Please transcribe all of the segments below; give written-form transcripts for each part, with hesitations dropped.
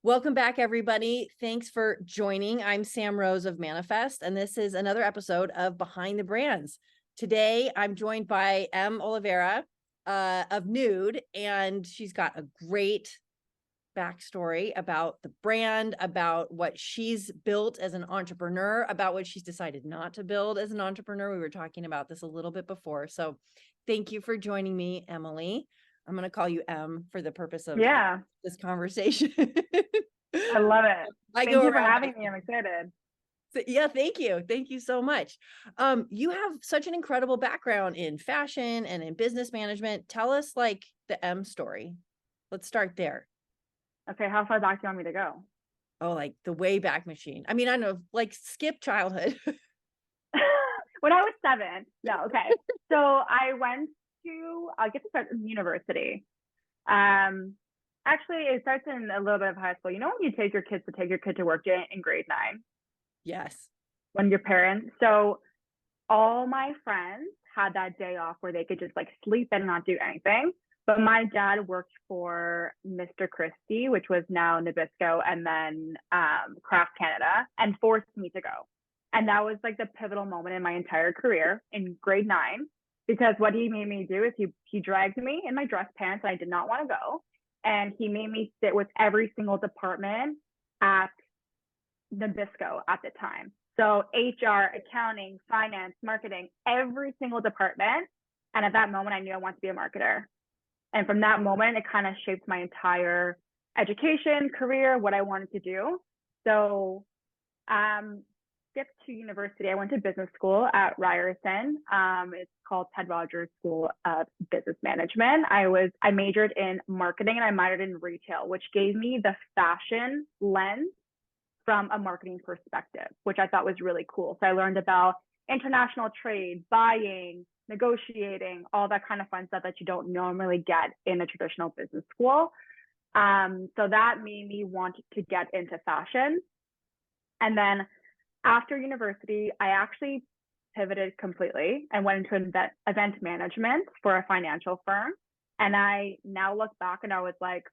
Welcome back, everybody. Thanks for joining. I'm Sam Rose of Manifest, and this is another episode of Behind the Brands. Today, I'm joined by Em Oliveira of Nyud, and she's got a great backstory about the brand, about what she's built as an entrepreneur, about what she's decided not to build as an entrepreneur. We were talking about this a little bit before. So thank you for joining me, Emily. I'm going to call you Em for the purpose of Yeah, this conversation. I love it. I Thank go you for around. having me. I'm excited. Yeah, thank you. Thank you so much. You have such an incredible background in fashion and in business management. Tell us like the M story. Let's start there. Okay, how far back do you want me to go? Oh, like the Wayback Machine. I mean, I know, like skip childhood. When I was 7. No, okay. So I went I'll get to start in university. Actually, it starts in a little bit of high school. You know when you take your kids to take your kid to work in grade 9 Yes. when your parents, so all my friends had that day off where they could just like sleep and not do anything. But my dad worked for Mr. Christie, which was now Nabisco, and then Craft Canada, and forced me to go. And that was like the pivotal moment in my entire career in grade 9, because what he made me do is he dragged me in my dress pants, and I did not want to go. And he made me sit with every single department at Nabisco at the time. So HR, accounting, finance, marketing, every single department. And at that moment, I knew I wanted to be a marketer. And from that moment, it kind of shaped my entire education, career, what I wanted to do. So skipped to university. I went to business school at Ryerson. It's called Ted Rogers School of Business Management. I majored in marketing and I minored in retail, which gave me the fashion lens from a marketing perspective, which I thought was really cool. So I learned about international trade, buying, negotiating, all that kind of fun stuff that you don't normally get in a traditional business school. So that made me want to get into fashion. And then after university, I actually pivoted completely and went into event management for a financial firm. And I now look back and I was like,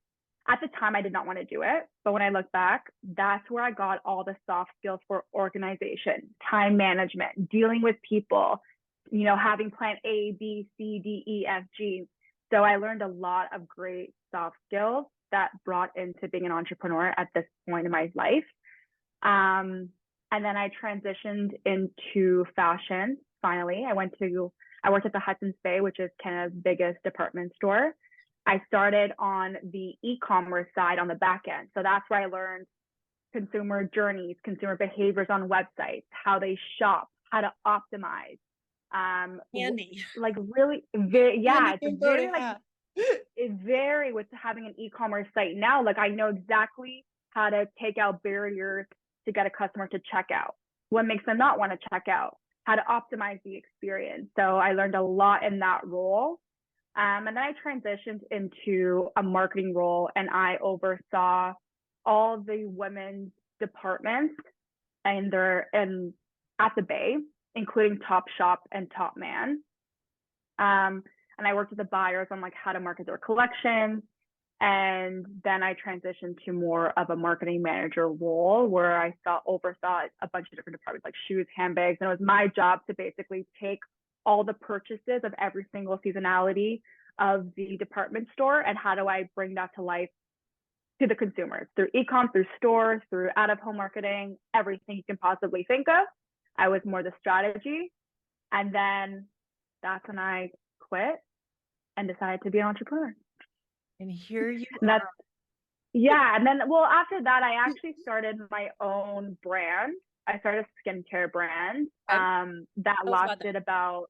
at the time, I did not want to do it. But when I look back, that's where I got all the soft skills for organization, time management, dealing with people, having plan A, B, C, D, E, F, G. So I learned a lot of great soft skills that brought into being an entrepreneur at this point in my life. And then I transitioned into fashion. Finally, I worked at the Hudson's Bay, which is Canada's biggest department store. I started on the e-commerce side on the back end. So that's where I learned consumer journeys, consumer behaviors on websites, how they shop, how to optimize. Handy. Like really, very, yeah, Handy it's very like, it's very with having an e-commerce site now. Like I know exactly how to take out barriers to get a customer to check out, what makes them not want to check out, how to optimize the experience. So I learned a lot in that role. And then I transitioned into a marketing role and I oversaw all the women's departments and at the Bay, including Top Shop and Top Man. And I worked with the buyers on like how to market their collections. And then I transitioned to more of a marketing manager role where I oversaw a bunch of different departments like shoes, handbags. And it was my job to basically take all the purchases of every single seasonality of the department store and how do I bring that to life to the consumers through e-com, through stores, through out-of-home marketing, everything you can possibly think of. I was more the strategy. And then that's when I quit and decided to be an entrepreneur. And here you and that's, are. Yeah. And then, well, after that, I actually started my own brand. I started a skincare brand that lasted about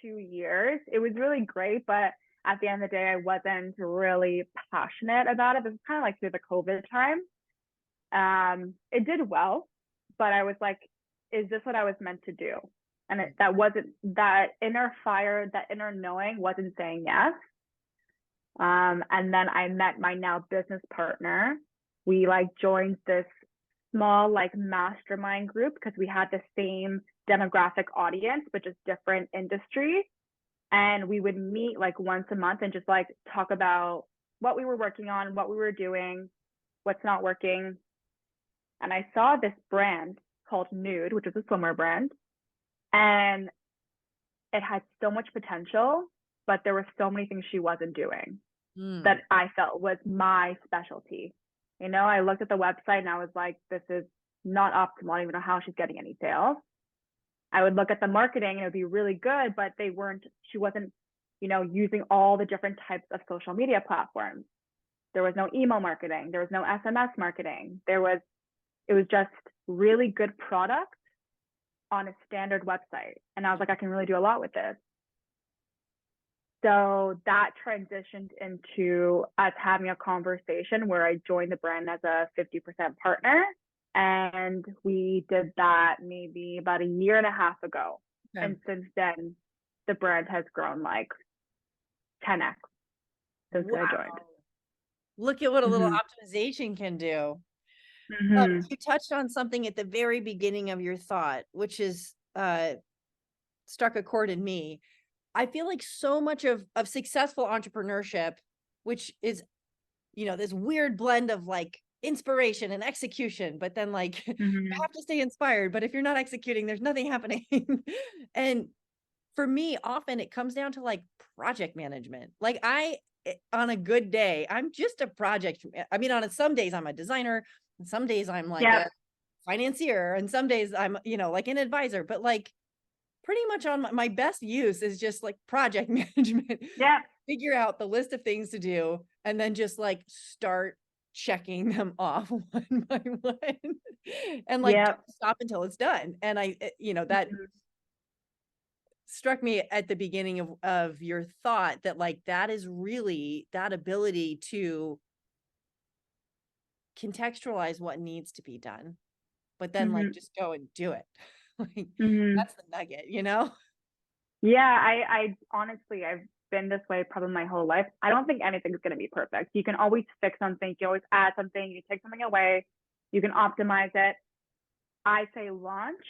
2 years. It was really great, but at the end of the day, I wasn't really passionate about it. It was kind of like through the COVID time. It did well, but I was like, is this what I was meant to do? And that inner fire, that inner knowing wasn't saying yes. And then I met my now business partner. We like joined this small like mastermind group because we had the same demographic audience, but just different industries. And we would meet like once a month and just like talk about what we were working on, what we were doing, what's not working. And I saw this brand called Nyud, which is a swimwear brand, and it had so much potential, but there were so many things she wasn't doing that I felt was my specialty. You know, I looked at the website and I was like, this is not optimal. I don't even know how she's getting any sales. I would look at the marketing and it would be really good, but she wasn't, you know, using all the different types of social media platforms. There was no email marketing. There was no SMS marketing. It was just really good product on a standard website. And I was like, I can really do a lot with this. So that transitioned into us having a conversation where I joined the brand as a 50% partner. And we did that maybe about a year and a half ago. Okay. And since then, the brand has grown like 10x since I joined. Look at what a little optimization can do. You touched on something at the very beginning of your thought, which is struck a chord in me. I feel like so much of successful entrepreneurship, which is, you know, this weird blend of like inspiration and execution, but then like you have to stay inspired, but if you're not executing, there's nothing happening. And for me, often it comes down to like project management. Like on a good day, I'm just a project. I mean, on some days I'm a designer, and some days I'm like a financier, and some days I'm, you know, like an advisor, but like pretty much on my best use is just like project management. Yeah. Figure out the list of things to do and then just like start checking them off one by one and like don't stop until it's done. And you know, that struck me at the beginning of your thought that like, that is really that ability to contextualize what needs to be done, but then like just go and do it. Like that's the nugget, you know? Yeah, I honestly, I've been this way probably my whole life. I don't think anything's going to be perfect. You can always fix something. You can always add something. You take something away. You can optimize it. I say launch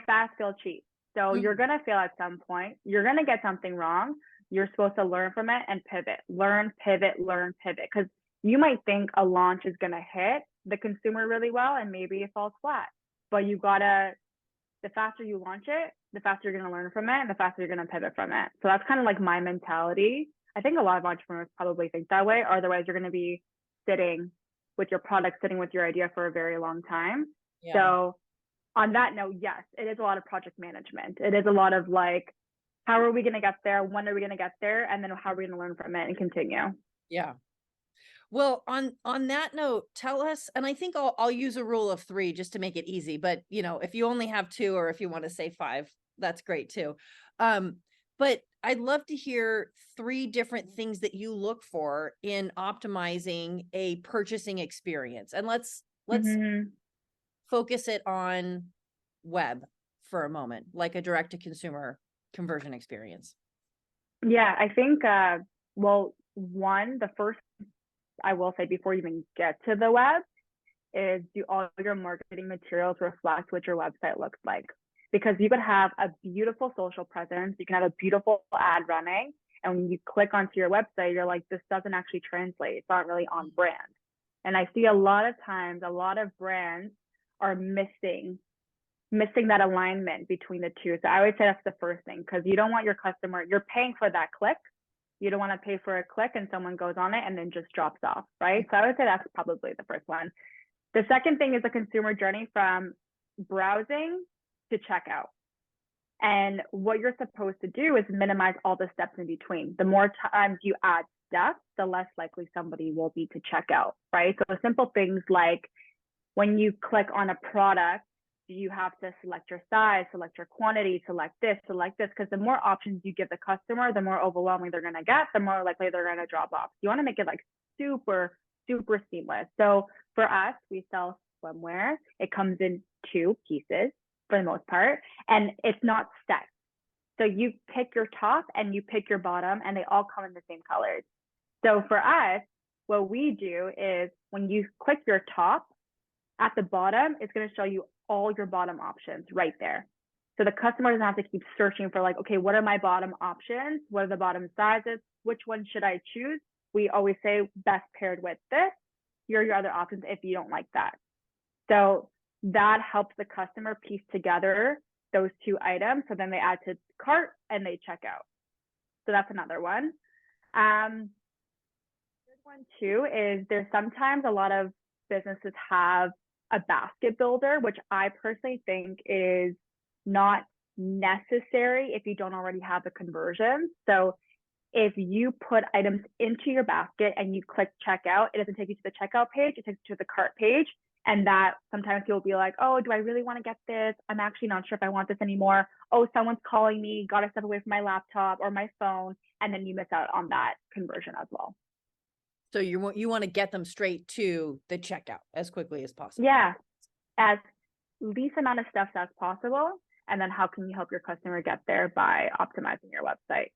fast, fail cheap. So you're going to fail at some point. You're going to get something wrong. You're supposed to learn from it and pivot. Learn, pivot, learn, pivot. Because you might think a launch is going to hit the consumer really well and maybe it falls flat. But the faster you launch it, the faster you're going to learn from it and the faster you're going to pivot from it. So that's kind of like my mentality. I think a lot of entrepreneurs probably think that way. Otherwise, you're going to be sitting with your product, sitting with your idea for a very long time. Yeah. So on that note, yes, it is a lot of project management. It is a lot of like, how are we going to get there? When are we going to get there? And then how are we going to learn from it and continue? Yeah. Well, on that note, tell us, and I think I'll use a rule of 3 just to make it easy, but you know, if you only have 2 or if you want to say 5, that's great too. But I'd love to hear 3 different things that you look for in optimizing a purchasing experience. And let's focus it on web for a moment, like a direct to consumer conversion experience. Yeah, I think, well, the first I will say before you even get to the web is do all your marketing materials reflect what your website looks like? Because you could have a beautiful social presence, you can have a beautiful ad running, and when you click onto your website, you're like, this doesn't actually translate. It's not really on brand. And I see a lot of times, a lot of brands are missing that alignment between the two. So I would say that's the first thing, because you don't want your customer, you're paying for that click. You don't want to pay for a click and someone goes on it and then just drops off, right? So I would say that's probably the first one. The second thing is the consumer journey from browsing to checkout. And what you're supposed to do is minimize all the steps in between. The more times you add steps, the less likely somebody will be to check out, right? So simple things like when you click on a product, you have to select your size, select your quantity, select this, because the more options you give the customer, the more overwhelming they're going to get, the more likely they're going to drop off. You want to make it like super, super seamless. So for us, we sell swimwear. It comes in 2 pieces for the most part, and it's not set. So you pick your top and you pick your bottom, and they all come in the same colors. So for us, what we do is when you click your top, at the bottom, it's going to show you all your bottom options right there. So the customer doesn't have to keep searching for like, okay, what are my bottom options? What are the bottom sizes? Which one should I choose? We always say best paired with this. Here are your other options if you don't like that. So that helps the customer piece together those two items. So then they add to cart and they check out. So that's another one. One too is there's sometimes a lot of businesses have a basket builder, which I personally think is not necessary if you don't already have the conversion. So if you put items into your basket and you click checkout, it doesn't take you to the checkout page, it takes you to the cart page. And that sometimes people will be like, oh, do I really want to get this? I'm actually not sure if I want this anymore. Oh, someone's calling me, got to step away from my laptop or my phone. And then you miss out on that conversion as well. So you want to get them straight to the checkout as quickly as possible. Yeah, as least amount of steps as possible. And then how can you help your customer get there by optimizing your website?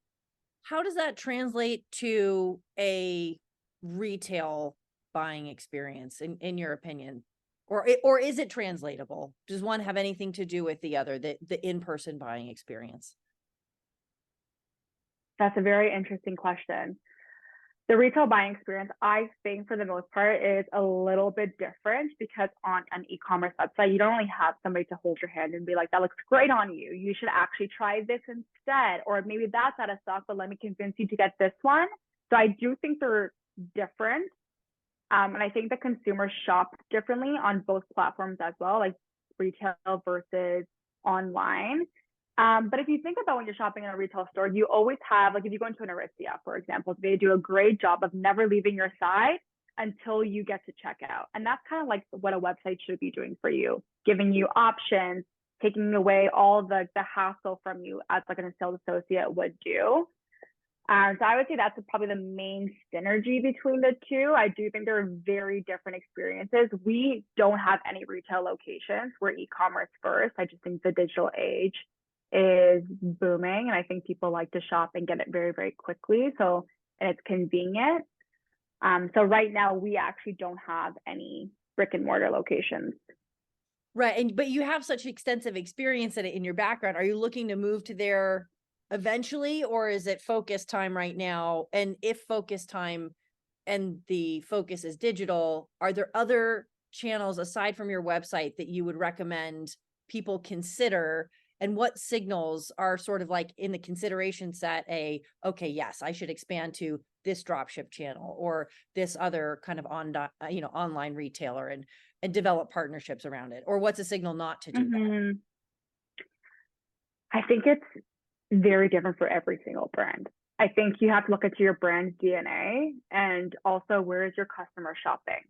How does that translate to a retail buying experience in your opinion? Or is it translatable? Does one have anything to do with the other, the in-person buying experience? That's a very interesting question. The retail buying experience, I think for the most part, is a little bit different because on an e-commerce website, you don't really have somebody to hold your hand and be like, that looks great on you. You should actually try this instead. Or maybe that's out of stock, but let me convince you to get this one. So I do think they're different. And I think the consumers shop differently on both platforms as well, like retail versus online. But if you think about when you're shopping in a retail store, you always have, like if you go into an Aritzia, for example, they do a great job of never leaving your side until you get to checkout. And that's kind of like what a website should be doing for you, giving you options, taking away all the hassle from you as like a sales associate would do. So I would say that's probably the main synergy between the two. I do think they're very different experiences. We don't have any retail locations. We're e-commerce first. I just think the digital age is booming, and I think people like to shop and get it very, very quickly. So, and it's convenient. So right now we actually don't have any brick and mortar locations. Right. But you have such extensive experience in your background. Are you looking to move to there eventually, or is it focus time right now? And if focus time and the focus is digital, are there other channels aside from your website that you would recommend people consider? And what signals are sort of like in the consideration set okay, yes, I should expand to this dropship channel or this other kind of online retailer and develop partnerships around it? Or what's a signal not to do that? I think it's very different for every single brand. I think you have to look at your brand DNA and also where is your customer shopping?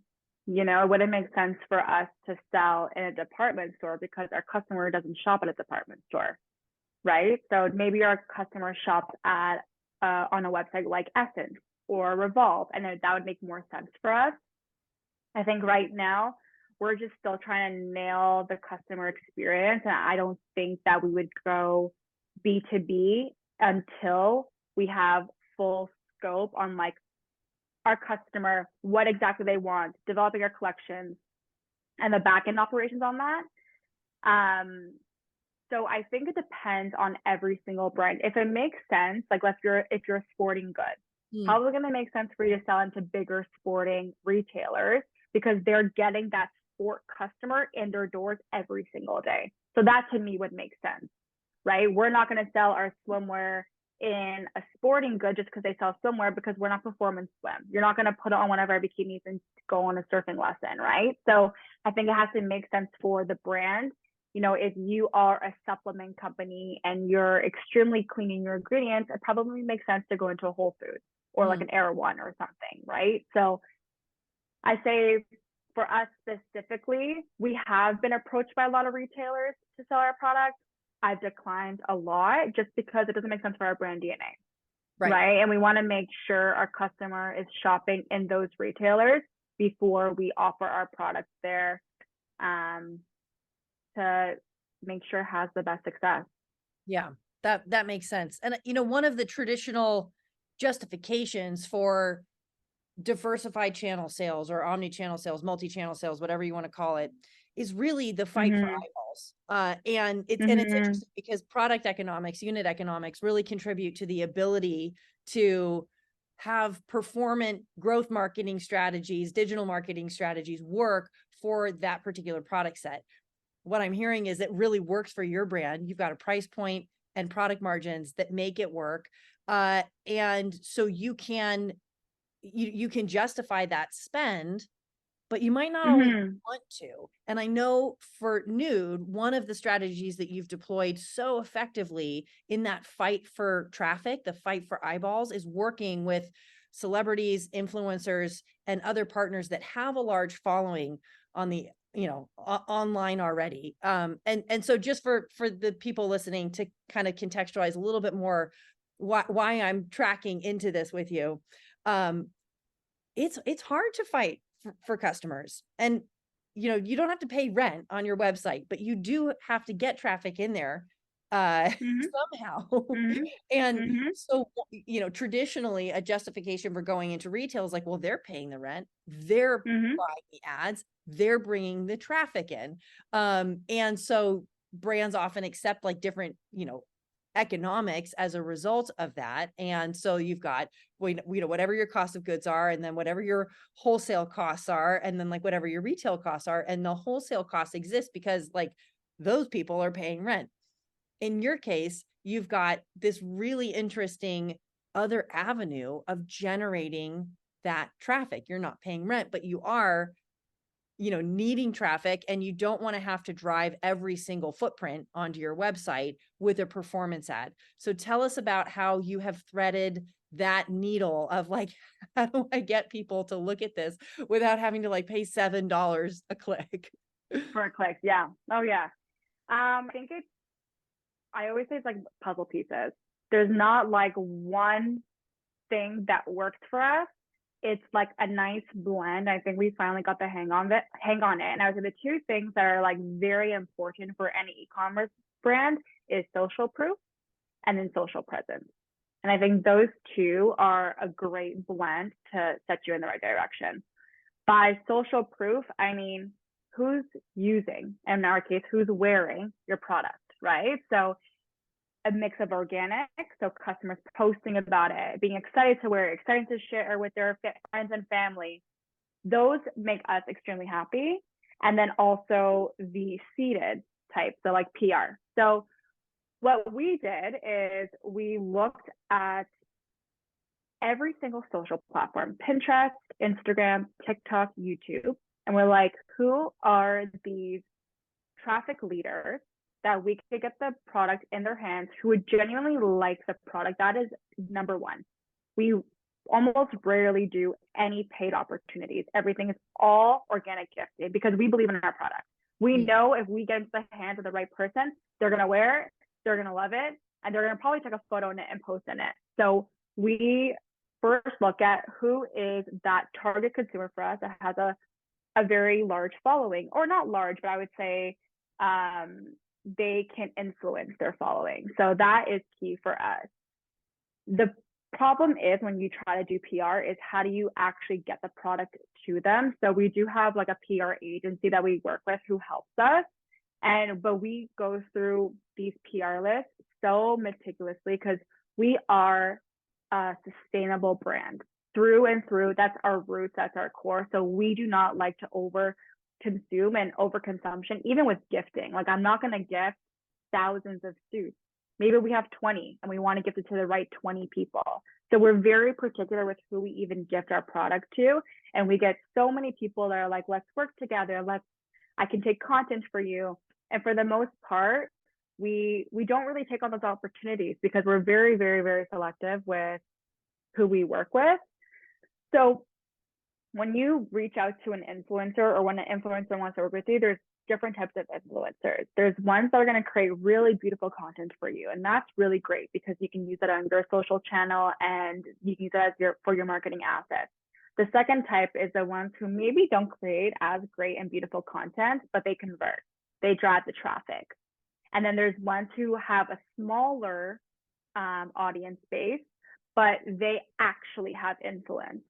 You know, it wouldn't make sense for us to sell in a department store because our customer doesn't shop at a department store, right? So maybe our customer shops at on a website like Essence or Revolve, and that would make more sense for us. I think right now we're just still trying to nail the customer experience, and I don't think that we would go B2B until we have full scope on like our customer, what exactly they want, developing our collections, and the back end operations on that. So I think it depends on every single brand. If it makes sense, like if you're a sporting good, how is it going to make sense for you to sell into bigger sporting retailers because they're getting that sport customer in their doors every single day? So that to me would make sense, right? We're not going to sell our swimwear in a sporting good just because they sell swimwear because we're not performance swim. You're not going to put on one of our bikinis and go on a surfing lesson, right? So I think it has to make sense for the brand. You know, if you are a supplement company and you're extremely cleaning your ingredients, it probably makes sense to go into a Whole Foods or like an Erewhon or something, right? So I say for us specifically, we have been approached by a lot of retailers to sell our products. I've declined a lot just because it doesn't make sense for our brand DNA, right? And we want to make sure our customer is shopping in those retailers before we offer our products there to make sure it has the best success. Yeah, that makes sense. And one of the traditional justifications for diversified channel sales or omni-channel sales, multi-channel sales, whatever you want to call it, is really the fight for eyeballs. And it's interesting because product economics, unit economics really contribute to the ability to have performant growth marketing strategies, digital marketing strategies work for that particular product set. What I'm hearing is it really works for your brand. You've got a price point and product margins that make it work. And so you can justify that spend, but you might not always want to. And I know for Nyud, one of the strategies that you've deployed so effectively in that fight for traffic, the fight for eyeballs, is working with celebrities, influencers, and other partners that have a large following on the online already. And so just for the people listening to kind of contextualize a little bit more why I'm tracking into this with you. It's hard to fight for customers, and you don't have to pay rent on your website, but you do have to get traffic in there somehow. And so traditionally a justification for going into retail is like, well, they're paying the rent, they're buying the ads, they're bringing the traffic in. And so brands often accept like different economics as a result of that. And so you've got whatever your cost of goods are, and then whatever your wholesale costs are, and then like whatever your retail costs are. And the wholesale costs exist because like those people are paying rent. In your case, you've got this really interesting other avenue of generating that traffic. You're not paying rent, but you are needing traffic, and you don't want to have to drive every single footprint onto your website with a performance ad. So tell us about how you have threaded that needle of like, how do I get people to look at this without having to like pay $7 a click? For a click. Yeah. Oh yeah. I think I always say it's like puzzle pieces. There's not like one thing that works for us. It's like a nice blend. I think we finally got the hang on it. And I would say the two things that are like very important for any e-commerce brand is social proof and then social presence. And I think those two are a great blend to set you in the right direction. By social proof, I mean, who's using, and in our case, who's wearing your product, right? So a mix of organic, so customers posting about it, being excited to wear it, excited to share with their friends and family. Those make us extremely happy. And then also the seeded type, so like PR. So what we did is we looked at every single social platform, Pinterest, Instagram, TikTok, YouTube, and we're like, who are these traffic leaders that we could get the product in their hands, who would genuinely like the product? That is number one. We almost rarely do any paid opportunities. Everything is all organic gifted because we believe in our product. We know if we get into the hands of the right person, they're going to wear it, they're going to love it, and they're going to probably take a photo in it and post in it. So we first look at who is that target consumer for us that has a very large following, or not large, but I would say they can influence their following. So that is key for us. The problem is when you try to do PR is how do you actually get the product to them? So we do have like a PR agency that we work with who helps us. But we go through these PR lists so meticulously because we are a sustainable brand through and through. That's our roots, that's our core. So we do not like to over consume and overconsumption, even with gifting. Like I'm not going to gift thousands of suits. Maybe we have 20 and we want to gift it to the right 20 people. So we're very particular with who we even gift our product to. And we get so many people that are like, let's work together. I can take content for you. And for the most part, we don't really take on those opportunities because we're very, very, very selective with who we work with. So when you reach out to an influencer, or when an influencer wants to work with you, there's different types of influencers. There's ones that are going to create really beautiful content for you. And that's really great because you can use it on your social channel and you can use it as for your marketing assets. The second type is the ones who maybe don't create as great and beautiful content, but they convert. They drive the traffic. And then there's ones who have a smaller audience base, but they actually have influence.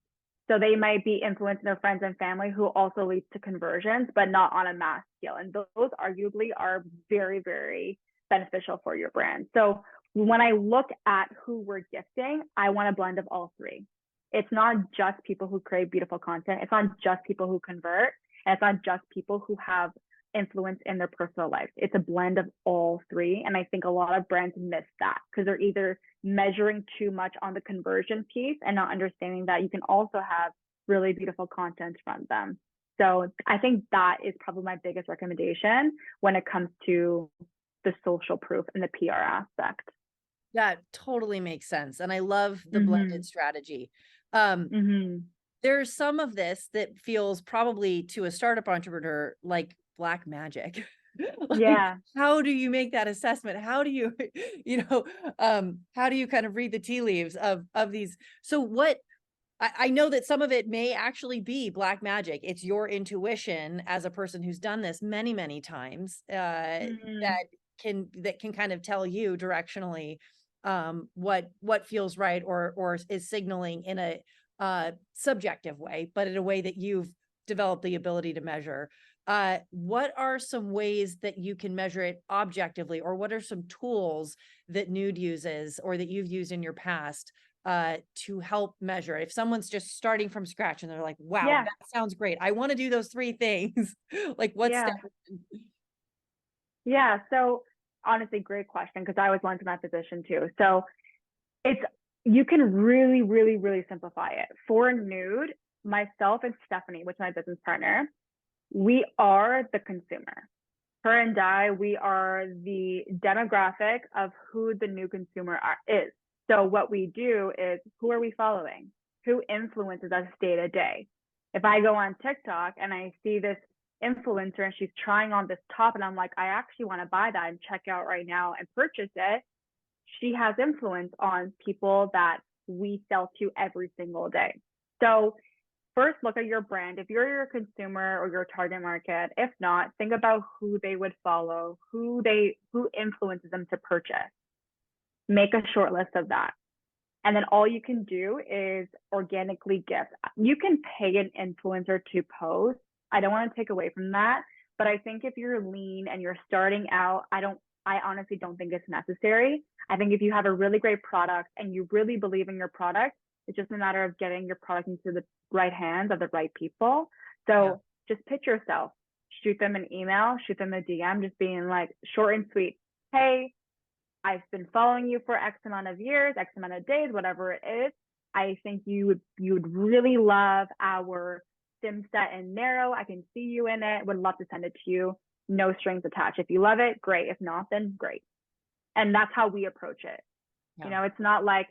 So they might be influencing their friends and family, who also leads to conversions, but not on a mass scale. And those arguably are very, very beneficial for your brand. So when I look at who we're gifting, I want a blend of all three. It's not just people who create beautiful content. It's not just people who convert. And it's not just people who have influence in their personal life. It's a blend of all three. And I think a lot of brands miss that because they're either measuring too much on the conversion piece and not understanding that you can also have really beautiful content from them. So I think that is probably my biggest recommendation when it comes to the social proof and the PR aspect. That totally makes sense. And I love the blended Mm-hmm. strategy. Mm-hmm. There's some of this that feels probably to a startup entrepreneur like black magic. Like, Yeah. how do you make that assessment? How do you, how do you kind of read the tea leaves of these? So what I know that some of it may actually be black magic. It's your intuition as a person who's done this many, many times, Mm-hmm. that can kind of tell you directionally what feels right or is signaling in a subjective way, but in a way that you've developed the ability to measure. What are some ways that you can measure it objectively, or what are some tools that Nyud uses or that you've used in your past to help measure? If someone's just starting from scratch and they're like, wow, Yeah. that sounds great, I want to do those three things. Like what Yeah. step? Yeah. So honestly, great question, because I was once in that position too. So it's, you can really, really, really simplify it. For Nyud, myself and Stephanie, which is my business partner, we are the consumer. Her and I, we are the demographic of who the new consumer is. So what we do is, who are we following? Who influences us day to day? If I go on TikTok and I see this influencer and she's trying on this top and I'm like, I actually want to buy that and check out right now and purchase it, she has influence on people that we sell to every single day. So first, look at your brand. If you're your consumer or your target market, if not, think about who they would follow, who influences them to purchase. Make a short list of that. And then all you can do is organically gift. You can pay an influencer to post. I don't want to take away from that, but I think if you're lean and you're starting out, I honestly don't think it's necessary. I think if you have a really great product and you really believe in your product, it's just a matter of getting your product into the right hands of the right people. So just pitch yourself, shoot them an email, shoot them a DM, just being like short and sweet. Hey, I've been following you for X amount of years, X amount of days, whatever it is. I think you would really love our sim set and narrow. I can see you in it. Would love to send it to you. No strings attached. If you love it, great. If not, then great. And that's how we approach it. Yeah. It's not like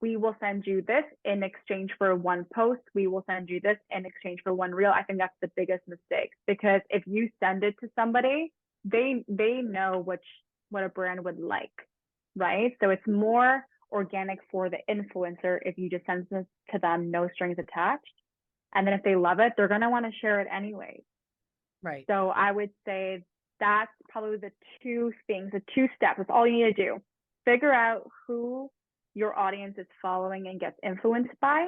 we will send you this in exchange for one post. We will send you this in exchange for one reel. I think that's the biggest mistake, because if you send it to somebody, they know what a brand would like, right? So it's more organic for the influencer if you just send this to them, no strings attached. And then if they love it, they're going to want to share it anyway. Right. So I would say that's probably the two things, the two steps. That's all you need to do. Figure out who your audience is following and gets influenced by.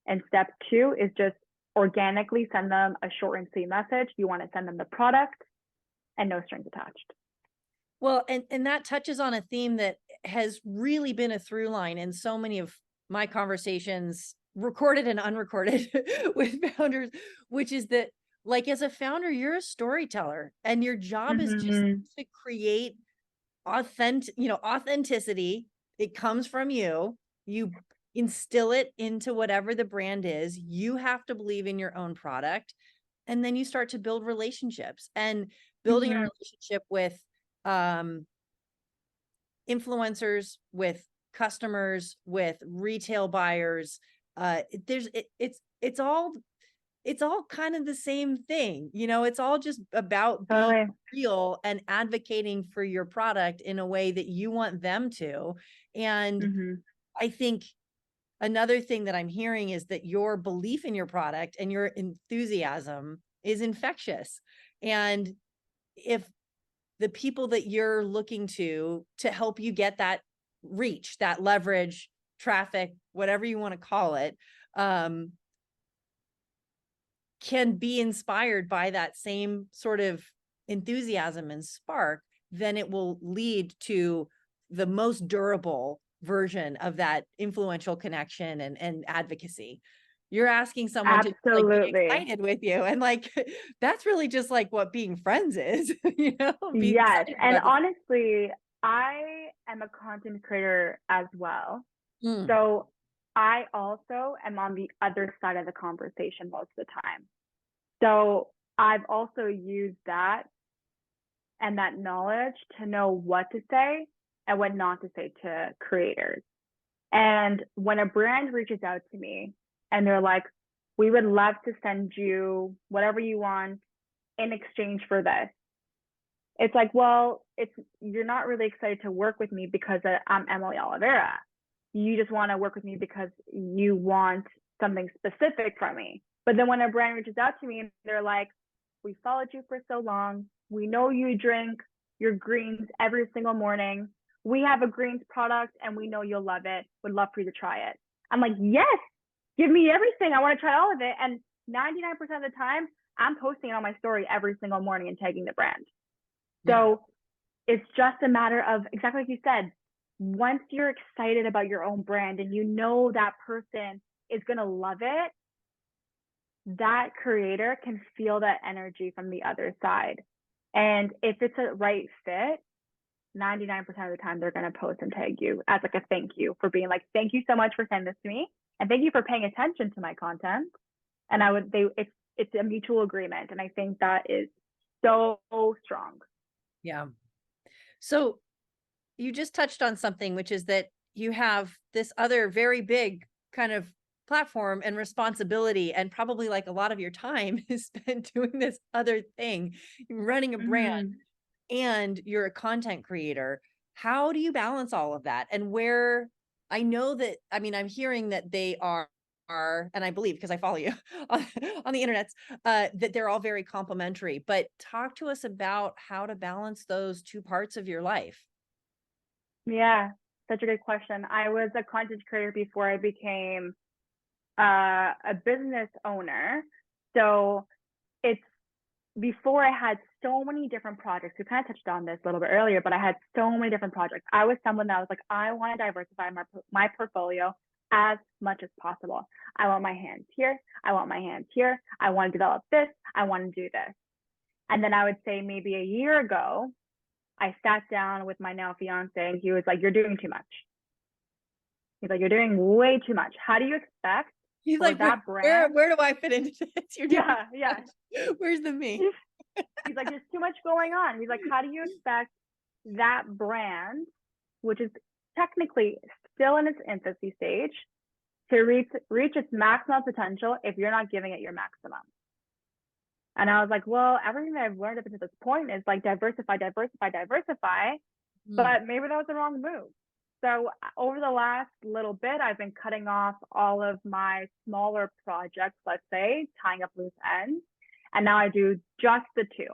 And step two is just organically send them a short and sweet message. You want to send them the product and no strings attached. Well, and that touches on a theme that has really been a through line in so many of my conversations, recorded and unrecorded, with founders, which is that, like, as a founder, you're a storyteller, and your job is just to create authenticity. It comes from you. You instill it into whatever the brand is. You have to believe in your own product, and then you start to build relationships, and building a relationship with influencers, with customers, with retail buyers. It's all kind of the same thing. It's all just about being real and advocating for your product in a way that you want them to. And I think another thing that I'm hearing is that your belief in your product and your enthusiasm is infectious. And if the people that you're looking to help you get that reach, that leverage, traffic, whatever you want to call it, can be inspired by that same sort of enthusiasm and spark, then it will lead to the most durable version of that influential connection and advocacy. You're asking someone to like be Absolutely. excited with you, and like that's really just like what being friends is, you know, being Yes. excited And about this. honestly, I am a content creator as well. Mm, So I also am on the other side of the conversation most of the time. So I've also used that and that knowledge to know what to say and what not to say to creators. And when a brand reaches out to me and they're like, we would love to send you whatever you want in exchange for this. It's like, well, you're not really excited to work with me because I'm Emily Oliveira. You just want to work with me because you want something specific from me. But then when a brand reaches out to me and they're like, we followed you for so long. We know you drink your greens every single morning. We have a greens product and we know you'll love it. Would love for you to try it. I'm like, yes, give me everything. I want to try all of it. And 99% of the time, I'm posting it on my story every single morning and tagging the brand. yeah. So it's just a matter of exactly like you said, once you're excited about your own brand and you know that person is going to love it, that creator can feel that energy from the other side. And if it's a right fit, 99% of the time they're going to post and tag you as like a thank you for being like, thank you so much for sending this to me. And thank you for paying attention to my content. And it's a mutual agreement. And I think that is so strong. Yeah. So you just touched on something, which is that you have this other very big kind of platform and responsibility, and probably like a lot of your time is spent doing this other thing, running a brand, Mm-hmm. and you're a content creator. How do you balance all of that? And where I know that, I mean, I'm hearing that they are, and I believe because I follow you on the internet, that they're all very complementary. But talk to us about how to balance those two parts of your life. Yeah, such a good question. I was a content creator before I became a business owner. So it's before I had so many different projects. We kind of touched on this a little bit earlier, but I had so many different projects. I was someone that was like, I want to diversify my portfolio as much as possible. I want my hands here. I want my hands here. I want to develop this. I want to do this. And then I would say maybe a year ago, I sat down with my now fiance and he was like, you're doing too much. He's like, you're doing way too much. How do you expect He's for like, that brand? where do I fit into this? You're doing Yeah, yeah. where's the me? He's like, there's too much going on. He's like, how do you expect that brand, which is technically still in its infancy stage, to reach its maximum potential if you're not giving it your maximum? And I was like, well, everything that I've learned up to this point is like diversify, diversify, diversify. But maybe that was the wrong move. So over the last little bit, I've been cutting off all of my smaller projects, let's say, tying up loose ends. And now I do just the two,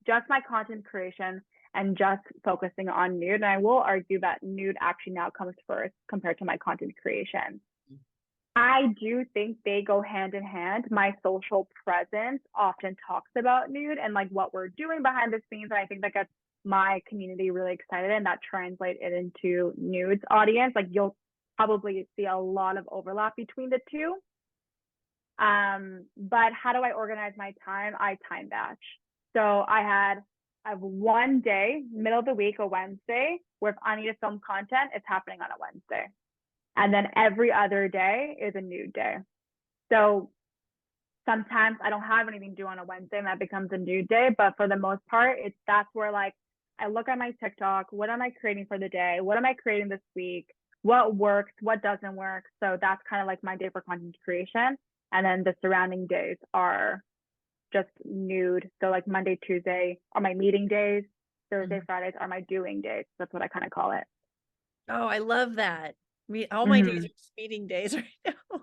just my content creation and just focusing on Nyud. And I will argue that Nyud actually now comes first compared to my content creation. I do think they go hand in hand. My social presence often talks about Nyud and like what we're doing behind the scenes. And I think that gets my community really excited, and that translates it into Nyud's audience. Like you'll probably see a lot of overlap between the two. But how do I organize my time? I time batch. So I have one day, middle of the week, a Wednesday, where if I need to film content, it's happening on a Wednesday. And then every other day is a Nyud day. So sometimes I don't have anything to do on a Wednesday and that becomes a Nyud day. But for the most part, that's where like I look at my TikTok. What am I creating for the day? What am I creating this week? What works? What doesn't work? So that's kind of like my day for content creation. And then the surrounding days are just Nyud. So like Monday, Tuesday are my meeting days. Thursday, Fridays are my doing days. That's what I kind of call it. Oh, I love that. All my days are just meeting days right now.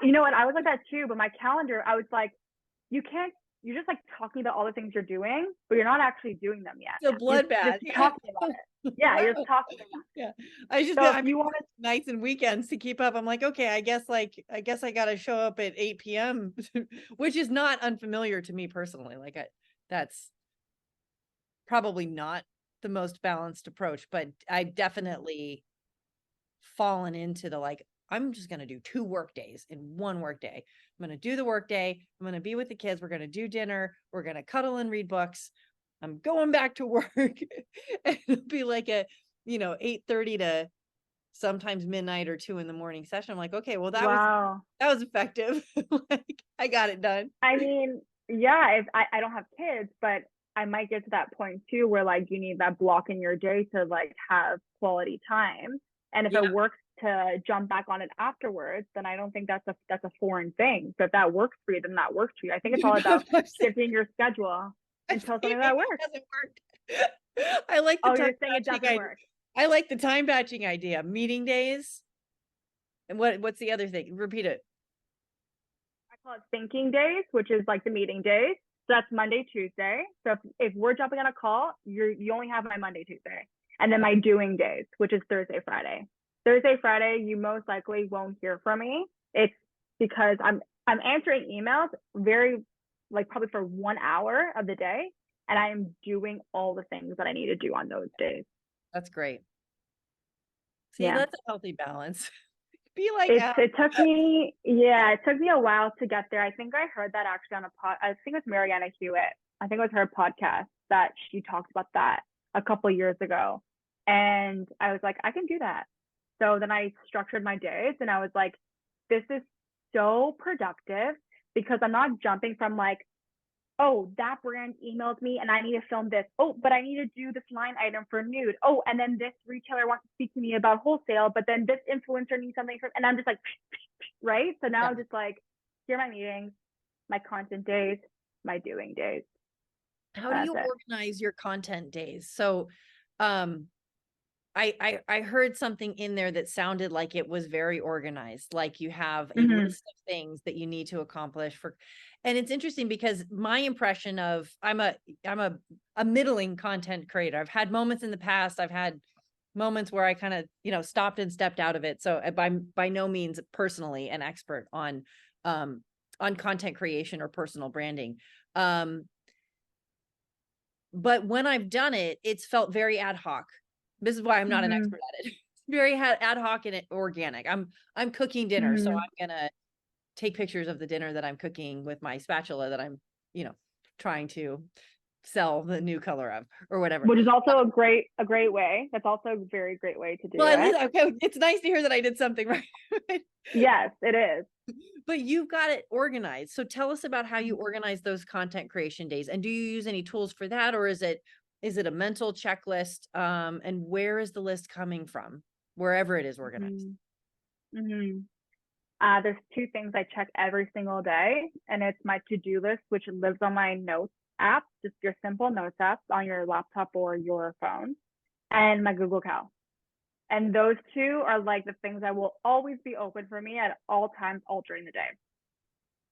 You know what? I was like that too, but my calendar, I was like, you're just like talking about all the things you're doing, but you're not actually doing them yet. It's a bloodbath. Just talking about it. Yeah, you're just talking to them. Yeah. I just, So if I mean, you want to, nights and weekends to keep up. I'm like, okay, I guess I got to show up at 8 p.m., which is not unfamiliar to me personally. Like that's probably not the most balanced approach, but I definitely fallen into the like, I'm just going to do 2 work days in 1 work day. I'm going to do the work day. I'm going to be with the kids. We're going to do dinner. We're going to cuddle and read books. I'm going back to work. And it'll be like a, 8:30 to sometimes midnight or 2 in the morning session. I'm like, okay, well, wow. that was effective. Like I got it done. I mean, yeah, if I don't have kids, but I might get to that point too where like you need that block in your day to like have quality time. And if Yeah. it works to jump back on it afterwards, then I don't think that's a foreign thing. So if that works for you, then that works for you. I think it's all about shifting your schedule I until think something that maybe works. it doesn't work. I like the Oh, time you're saying it batching doesn't idea. work. I like the time batching idea. Meeting days. And what's the other thing? Repeat it. I call it thinking days, which is like the meeting days. So that's Monday, Tuesday. So if we're jumping on a call, you only have my Monday, Tuesday, and then my doing days, which is Thursday, Friday. Thursday, Friday, you most likely won't hear from me. It's because I'm answering emails very like probably for 1 hour of the day, and I am doing all the things that I need to do on those days. That's great. See, Yeah. that's a healthy balance. Be like, It took me, yeah, it took me a while to get there. I think I heard that actually on a I think it was Mariana Hewitt. I think it was her podcast that she talked about that a couple of years ago. And I was like, I can do that. So then I structured my days and I was like, this is so productive because I'm not jumping from like, oh, that brand emailed me and I need to film this. Oh, but I need to do this line item for Nyud. Oh, and then this retailer wants to speak to me about wholesale, but then this influencer needs something from, and I'm just like, right? So now yeah. I'm just like, here are my meetings, my content days, my doing days. How do That's you it. organize your content days? So, um, I heard something in there that sounded like it was very organized, like you have a Mm-hmm. list of things that you need to accomplish for, and it's interesting because my impression of I'm a middling content creator. I've had moments in the past, I've had moments where I kind of, stopped and stepped out of it. So by no means personally an expert on content creation or personal branding. Um, but when I've done it, it's felt very ad hoc. This is why I'm not an Mm-hmm. expert at it. Very ad hoc and organic. I'm cooking dinner, so Mm-hmm. I'm gonna take pictures of the dinner that I'm cooking with my spatula that I'm, trying to sell the new color of or whatever. Which is also a great way. That's also a very great way to do Well, at it. least okay, it's nice to hear that I did something right. Yes, it is. But you've got it organized. So tell us about how you organize those content creation days. And do you use any tools for that, or is it a mental checklist? And where is the list coming from? Wherever it is organized. Mm-hmm. Mm-hmm. There's 2 things I check every single day, and it's my to-do list, which lives on my notes app, just your simple notes app on your laptop or your phone, and my Google Cal. And those 2 are like the things that will always be open for me at all times, all during the day.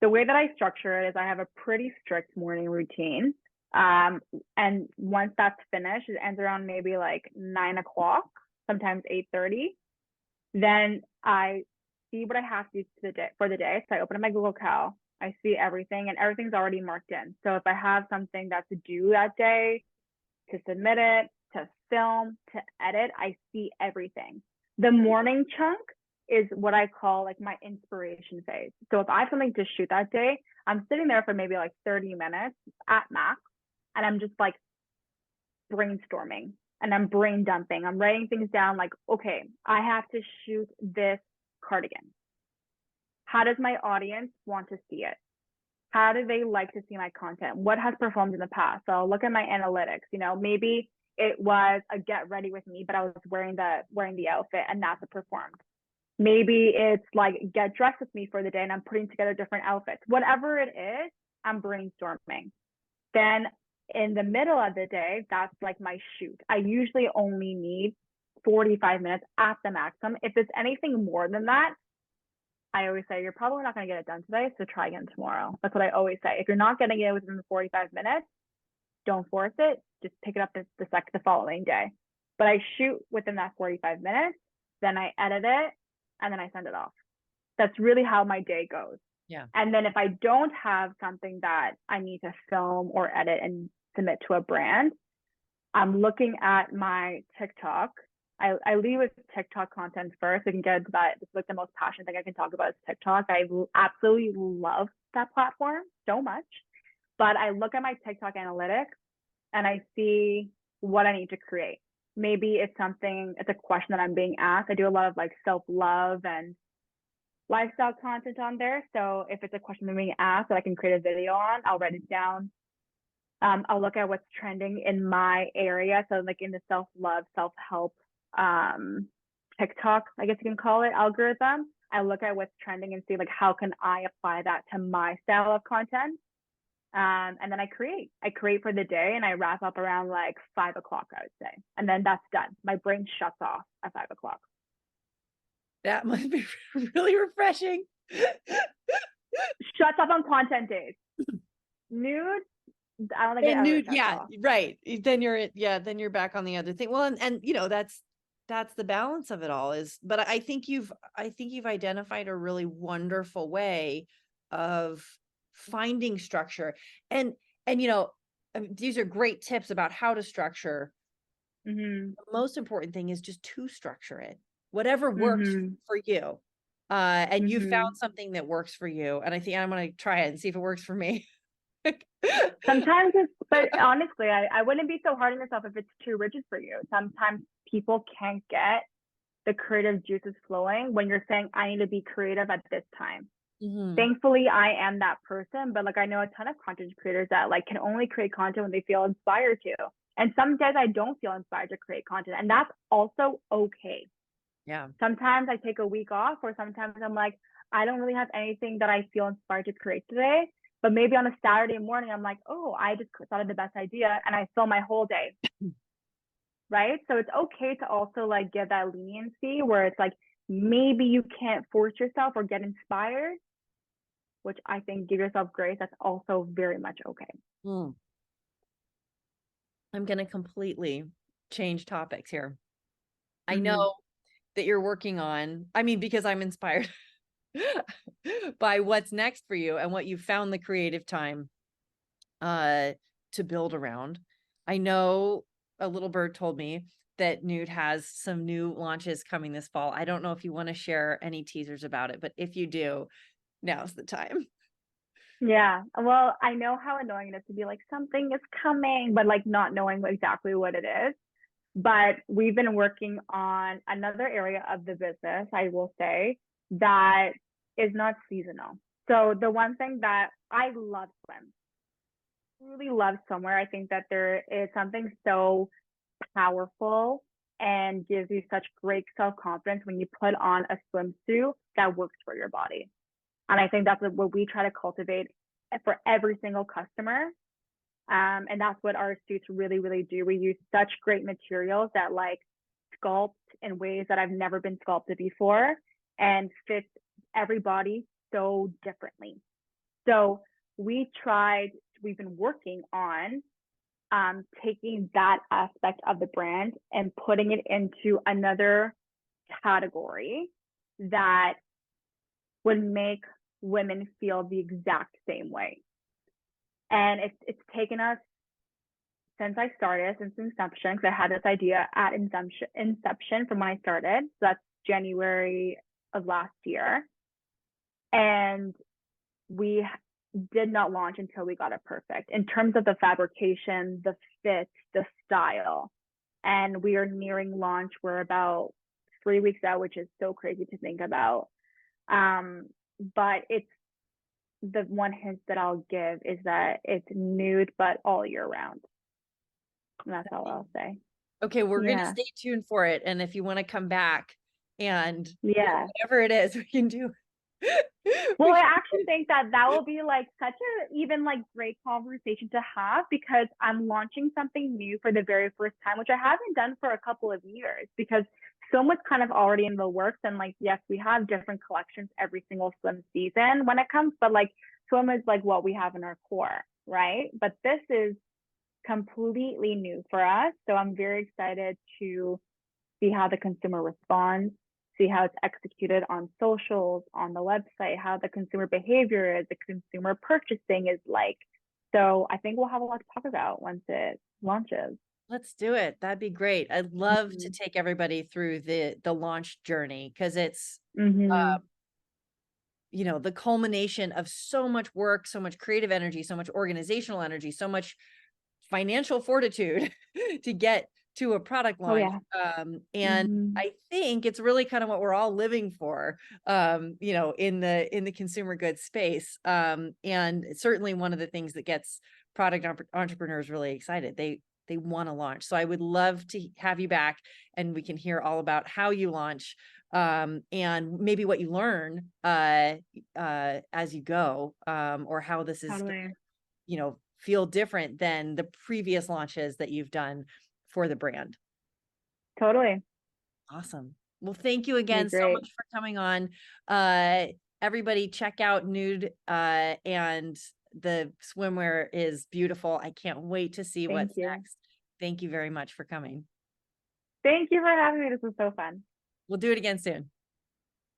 The way that I structure it is I have a pretty strict morning routine. And once that's finished, it ends around maybe like 9 o'clock, sometimes 8:30. Then I see what I have to do for the day. So I open up my Google Cal, I see everything, and everything's already marked in. So if I have something that's to do that day, to submit it, to film, to edit, I see everything. The morning chunk is what I call like my inspiration phase. So if I have something to shoot that day, I'm sitting there for maybe like 30 minutes at max, and I'm just like brainstorming and I'm brain dumping. I'm writing things down like, okay, I have to shoot this cardigan. How does my audience want to see it? How do they like to see my content? What has performed in the past? So I'll look at my analytics. Maybe it was a get ready with me, but I was wearing the outfit and that's what performed. Maybe it's like get dressed with me for the day and I'm putting together different outfits. Whatever it is, I'm brainstorming. Then in the middle of the day, that's like my shoot. I usually only need 45 minutes at the maximum. If it's anything more than that, I always say you're probably not going to get it done today, so try again tomorrow. That's what I always say. If you're not getting it within the 45 minutes, don't force it. Just pick it up the following day. but I shoot within that 45 minutes, then I edit it, and then I send it off. That's really how my day goes. Yeah. And then if I don't have something that I need to film or edit and submit to a brand, I'm looking at my TikTok. I lead with TikTok content first. I can get into that. It's like the most passionate thing I can talk about is TikTok. I absolutely love that platform so much. But I look at my TikTok analytics and I see what I need to create. Maybe it's a question that I'm being asked. I do a lot of like self-love and lifestyle content on there. So if it's a question I'm being asked that I can create a video on, I'll write it down. I'll look at what's trending in my area. So like in the self-love, self-help TikTok, I guess you can call it, algorithm. I look at what's trending and see like how can I apply that to my style of content. And then I create for the day and I wrap up around like 5 o'clock, I would say. And then that's done. My brain shuts off at 5 o'clock. That must be really refreshing. Shuts off on content days. Nude, I don't think it ever Nude, shuts yeah, off. right. Then you're back on the other thing. Well, and you know, that's the balance of it all is, but I think you've identified a really wonderful way of finding structure. And you know, I mean, these are great tips about how to structure. Mm-hmm. The most important thing is just to structure it, whatever works Mm-hmm. for you. And you Mm-hmm. found something that works for you. And I think I'm going to try it and see if it works for me. Sometimes but honestly, I wouldn't be so hard on yourself if it's too rigid for you. Sometimes people can't get the creative juices flowing when you're saying, I need to be creative at this time. Mm-hmm. Thankfully, I am that person, but like I know a ton of content creators that like can only create content when they feel inspired to. And some days I don't feel inspired to create content, and that's also okay. Yeah. Sometimes I take a week off, or sometimes I'm like, I don't really have anything that I feel inspired to create today. But maybe on a Saturday morning, I'm like, oh, I just thought of the best idea, and I fill my whole day. Right? So it's okay to also like give that leniency where it's like maybe you can't force yourself or get inspired, which I think give yourself grace. That's also very much okay. Mm. I'm going to completely change topics here. I know that you're working on, I mean, because I'm inspired by what's next for you and what you found the creative time to build around. I know a little bird told me that Nude has some new launches coming this fall. I don't know if you want to share any teasers about it, but if you do, now's the time. Yeah. Well, I know how annoying it is to be like, something is coming, but like not knowing exactly what it is. But we've been working on another area of the business, I will say, that is not seasonal. So the one thing that I love swim, really love swimwear. I think that there is something so powerful and gives you such great self-confidence when you put on a swimsuit that works for your body. And I think that's what we try to cultivate for every single customer. And that's what our suits really, really do. We use such great materials that like sculpt in ways that I've never been sculpted before and fit every body so differently. So we've been working on taking that aspect of the brand and putting it into another category that would make women feel the exact same way. And it's taken us since inception, because I had this idea at inception from when I started. So that's January of last year. And we did not launch until we got it perfect in terms of the fabrication, the fit, the style. And we are nearing launch. We're about 3 weeks out, which is so crazy to think about. But it's the one hint that I'll give is that it's nude, but all year round. And that's all I'll say. Okay, we're going to stay tuned for it. And if you want to come back and whatever it is, we can do. Well, I actually think that will be like such a even like great conversation to have, because I'm launching something new for the very first time, which I haven't done for a couple of years, because so much kind of already in the works. And like, yes, we have different collections every single swim season when it comes, but like swim is like what we have in our core, right? But this is completely new for us. So I'm very excited to see how the consumer responds, see how it's executed on socials, on the website, how the consumer behavior is, the consumer purchasing is like. So I think we'll have a lot to talk about once it launches. Let's do it. That'd be great. I'd love to Mhm. take everybody through the launch journey because it's Mhm. you know, the culmination of so much work, so much creative energy, so much organizational energy, so much financial fortitude to get to a product Oh launch. yeah. And Mhm. I think it's really kind of what we're all living for, you know, in the consumer goods space. And it's certainly one of the things that gets product entrepreneurs really excited. They want to launch. So I would love to have you back and we can hear all about how you launch and maybe what you learn as you go, or how this is Totally. you know, feel different than the previous launches that you've done for the brand. Totally. Awesome. Well, thank you Be again so great. much for coming on. Uh, Everybody check out Nyud, and the swimwear is beautiful. I can't wait to see Thank what's you. next. Thank you very much for coming. Thank you for having me. This was so fun. We'll do it again soon.